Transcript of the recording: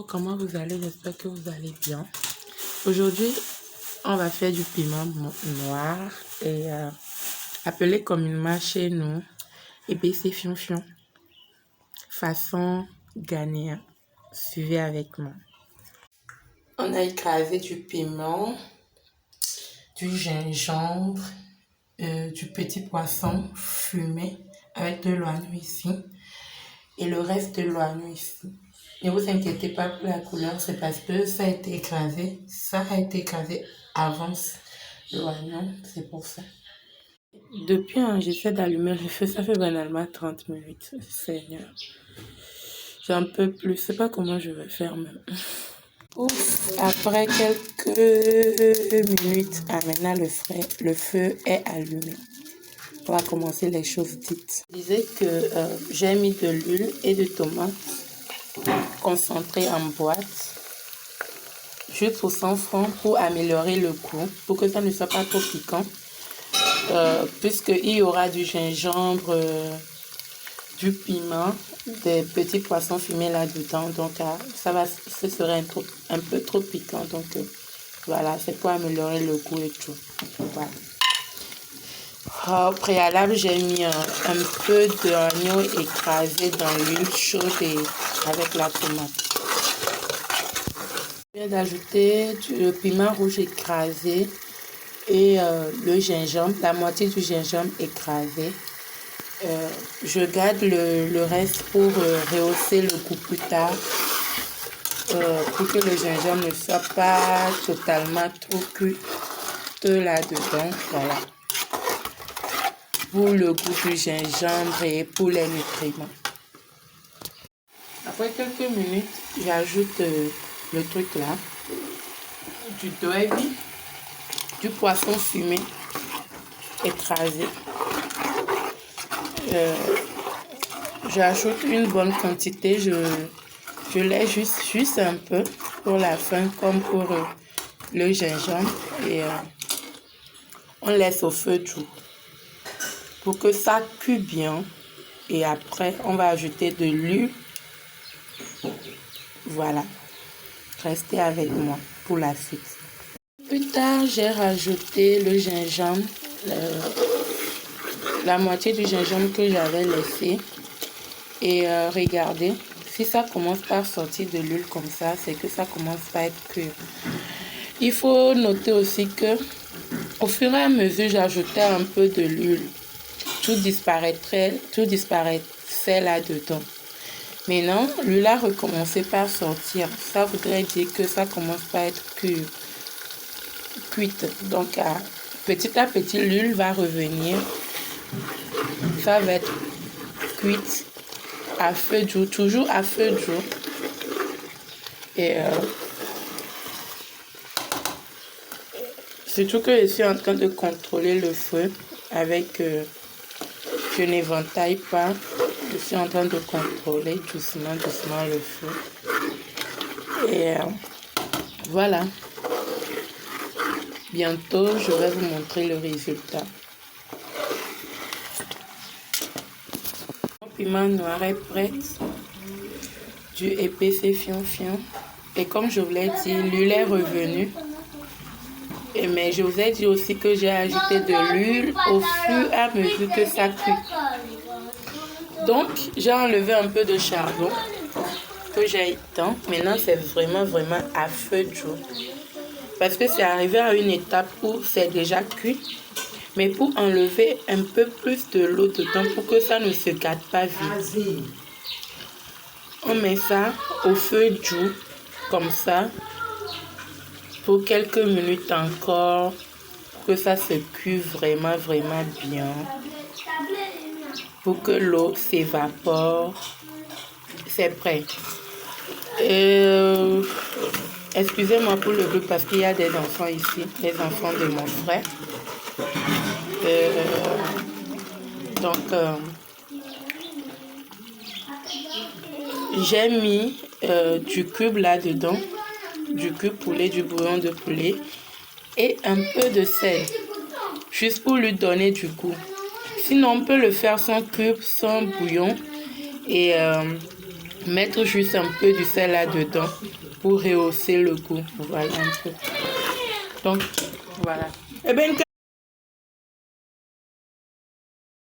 Bonjour, comment vous allez? J'espère que vous allez bien. Aujourd'hui, on va faire du piment noir et appelé communément chez nous épicé fion-fion, façon ghanéenne. Suivez avec moi. On a écrasé du piment, du gingembre, du petit poisson fumé avec de l'oignon ici et le reste de l'oignon ici. Ne vous inquiétez pas pour la couleur, c'est parce que ça a été écrasé. Ça a été écrasé avant l'oignon, c'est pour ça. Depuis, j'essaie d'allumer le feu, ça fait banalement 30 minutes. Seigneur. J'en peux plus, je sais pas comment je vais faire même. Ouf, après quelques minutes, maintenant le feu est allumé. On va commencer les choses dites. Je disais que j'ai mis de l'huile et de tomates concentrées en boîte. Juste au 100 francs pour améliorer le goût, pour que ça ne soit pas trop piquant. Puisqu'il y aura du gingembre, du piment, des petits poissons fumés là-dedans. Donc, ce serait un peu trop piquant. Donc, voilà, c'est pour améliorer le goût et tout. Voilà. Au préalable, j'ai mis un peu d'oignon écrasé dans l'huile chaude et avec la tomate. Je viens d'ajouter le piment rouge écrasé et le gingembre, la moitié du gingembre écrasé. Je garde le reste pour rehausser le goût plus tard, pour que le gingembre ne soit pas totalement trop cuit là-dedans. Voilà. Pour le goût du gingembre et pour les nutriments. Après quelques minutes, j'ajoute le truc là, du gravy, du poisson fumé écrasé. J'ajoute une bonne quantité, je laisse juste un peu pour la fin comme pour le gingembre et on laisse au feu doux pour que ça cuit bien et après on va ajouter de l'huile. Voilà, restez avec moi pour la suite. Plus tard, j'ai rajouté le gingembre, la moitié du gingembre que j'avais laissé. Et regardez, si ça commence par sortir de l'huile comme ça, c'est que ça commence à être cuit. Il faut noter aussi que au fur et à mesure, j'ajoutais un peu de l'huile. Tout disparaissait là-dedans. Maintenant, l'huile a recommencé par sortir. Ça voudrait dire que ça commence à être cuite. Donc, petit à petit, l'huile va revenir. Ça va être cuite à feu doux, toujours à feu doux. Et surtout que je suis en train de contrôler le feu avec... je n'éventaille pas. Je suis en train de contrôler doucement le feu. Et voilà. Bientôt, je vais vous montrer le résultat. Mon piment noir est prêt. Du épicé fion-fion. Et comme je vous l'ai dit, l'huile est revenue. Mais je vous ai dit aussi que j'ai ajouté de l'huile au fur et à mesure que ça cuit. Donc, j'ai enlevé un peu de charbon que j'ai éteint. Maintenant, c'est vraiment à feu doux. Parce que c'est arrivé à une étape où c'est déjà cuit. Mais pour enlever un peu plus de l'eau dedans pour que ça ne se gâte pas vite. On met ça au feu doux, comme ça, pour quelques minutes encore, pour que ça se cuit vraiment bien. Pour que l'eau s'évapore. C'est prêt. Excusez-moi pour le bruit parce qu'il y a des enfants ici, les enfants de mon frère. Donc, j'ai mis du cube là-dedans, du cube poulet, du bouillon de poulet et un peu de sel, juste pour lui donner du goût. Sinon, on peut le faire sans cube, sans bouillon et mettre juste un peu du sel là-dedans pour rehausser le goût. Voilà un peu. Donc, voilà. Eh bien,